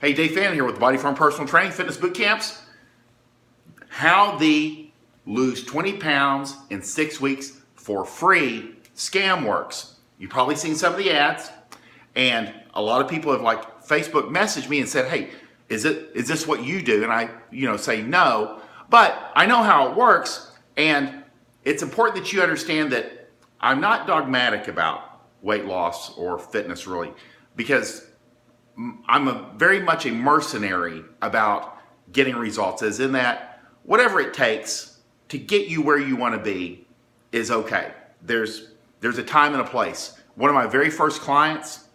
Hey, Dave Fannin here with Body Form Personal Training Fitness Boot Camps. How the lose 20 pounds in 6 weeks for free scam works. You've probably seen some of the ads, and a lot of people have Facebook messaged me and said, hey, is this what you do? And I say no, but I know how it works, and it's important that you understand that I'm not dogmatic about weight loss or fitness really, because I'm very much a mercenary about getting results, as in that whatever it takes to get you where you want to be is okay. There's a time and a place. One of my very first clients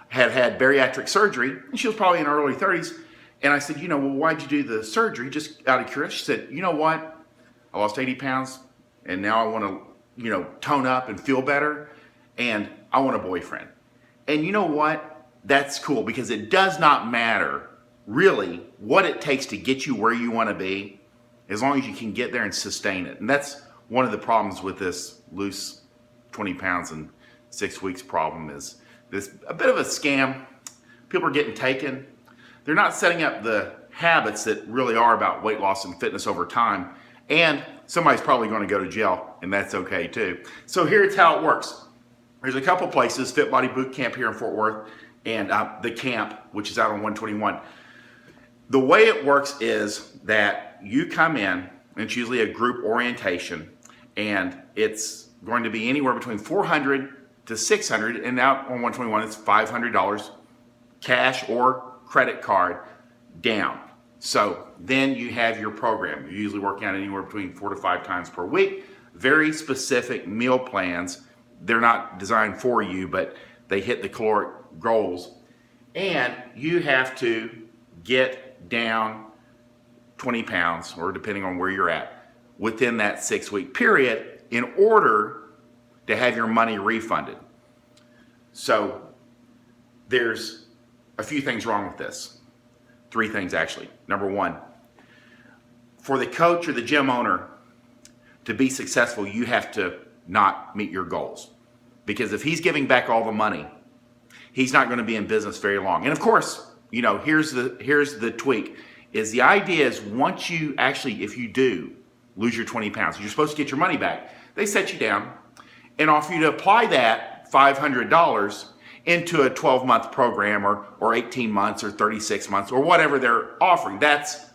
had bariatric surgery, and she was probably in her early 30s. And I said, well, why'd you do the surgery? Just out of curiosity. She said, you know what? I lost 80 pounds, and now I want to, tone up and feel better, and I want a boyfriend. And you know what? That's cool, because it does not matter really what it takes to get you where you want to be, as long as you can get there and sustain it. And that's one of the problems with this lose 20 pounds in 6 weeks problem, is this a bit of a scam. People are getting taken. They're not setting up the habits that really are about weight loss and fitness over time. And somebody's probably going to go to jail, and that's okay too. So here's how it works. There's a couple places, Fit Body Boot Camp here in Fort Worth, and the camp, which is out on 121. The way it works is that you come in, and it's usually a group orientation, and it's going to be anywhere between $400 to $600, and out on 121 it's $500 cash or credit card down. So then you have your program. You're usually working out anywhere between 4 to 5 times per week. Very specific meal plans. They're not designed for you, but they hit the caloric goals. And you have to get down 20 pounds, or depending on where you're at, within that 6-week period in order to have your money refunded. So there's a few things wrong with this. 3 things actually. Number 1, for the coach or the gym owner to be successful, you have to not meet your goals. Because if he's giving back all the money, he's not going to be in business very long. And of course, here's the tweak, is the idea is once you actually, if you do lose your 20 pounds, you're supposed to get your money back. They set you down and offer you to apply that $500 into a 12-month program or 18 months or 36 months or whatever they're offering. That's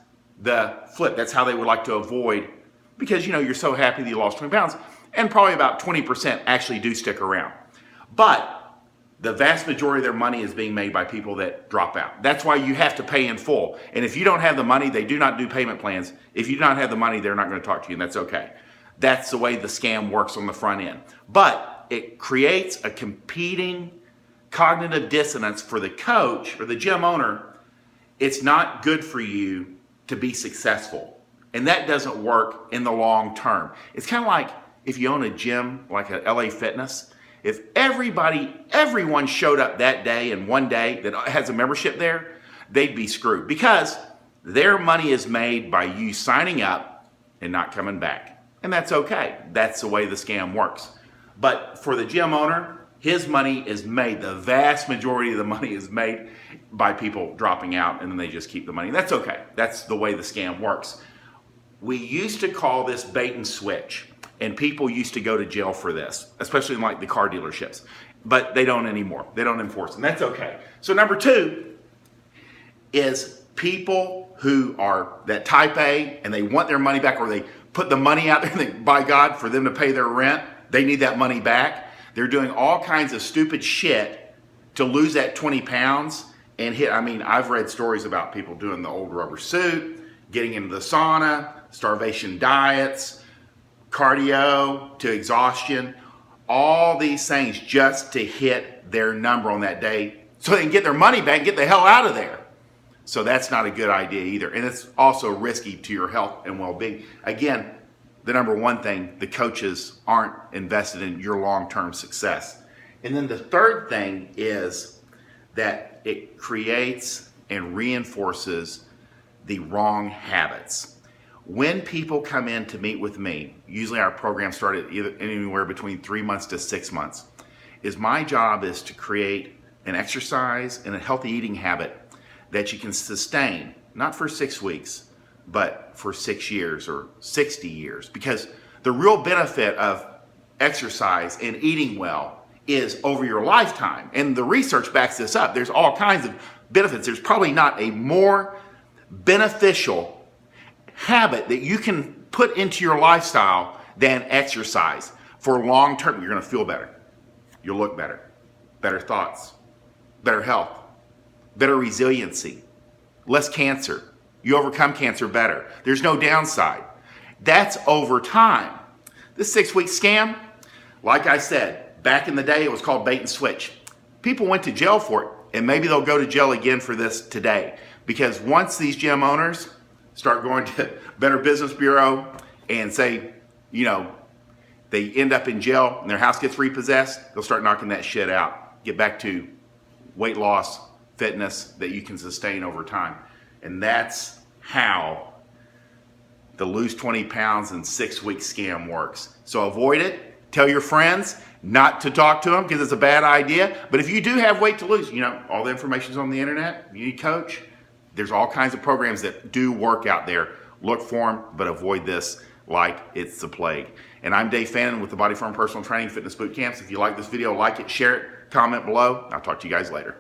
the flip. That's how they would like to avoid, because you're so happy that you lost 20 pounds, and probably about 20% actually do stick around. But the vast majority of their money is being made by people that drop out. That's why you have to pay in full. And if you don't have the money, they do not do payment plans. If you do not have the money, they're not going to talk to you, and that's okay. That's the way the scam works on the front end. But it creates a competing cognitive dissonance for the coach or the gym owner. It's not good for you to be successful. And that doesn't work in the long term. It's kind of like if you own a gym like a LA Fitness. If everyone showed up that day and one day that has a membership there, they'd be screwed, because their money is made by you signing up and not coming back. And that's okay. That's the way the scam works. But for the gym owner, his money is made, the vast majority of the money is made by people dropping out, and then they just keep the money. That's okay. That's the way the scam works. We used to call this bait and switch. And people used to go to jail for this, especially in the car dealerships. But they don't anymore. They don't enforce them. That's okay. So number 2 is people who are that type A and they want their money back, or they put the money out there and think, by God, for them to pay their rent, they need that money back. They're doing all kinds of stupid shit to lose that 20 pounds and hit. I've read stories about people doing the old rubber suit, getting into the sauna, starvation diets, cardio to exhaustion, all these things just to hit their number on that day so they can get their money back and get the hell out of there. So that's not a good idea either. And it's also risky to your health and well-being. Again, the number 1 thing, the coaches aren't invested in your long-term success. And then the third thing is that it creates and reinforces the wrong habits. When people come in to meet with me, usually our program started anywhere between 3 months to 6 months, my job is to create an exercise and a healthy eating habit that you can sustain, not for 6 weeks, but for 6 years or 60 years. Because the real benefit of exercise and eating well is over your lifetime. And the research backs this up. There's all kinds of benefits. There's probably not a more beneficial habit that you can put into your lifestyle than exercise. For long term, you're going to feel better. You'll look better. Better thoughts. Better health. Better resiliency. Less cancer. You overcome cancer better. There's no downside. That's over time. This 6-week scam, like I said, back in the day, it was called bait and switch. People went to jail for it, and maybe they'll go to jail again for this today. Because once these gym owners start going to Better Business Bureau and say, you know, they end up in jail and their house gets repossessed, they'll start knocking that shit out. Get back to weight loss, fitness that you can sustain over time. And that's how the lose 20 pounds in 6-week scam works. So avoid it. Tell your friends not to talk to them because it's a bad idea. But if you do have weight to lose, you know, all the information's on the internet. You need a coach. There's all kinds of programs that do work out there. Look for them, but avoid this like it's the plague. And I'm Dave Fannin with the Body Firm Personal Training Fitness Boot Camps. If you like this video, like it, share it, comment below. I'll talk to you guys later.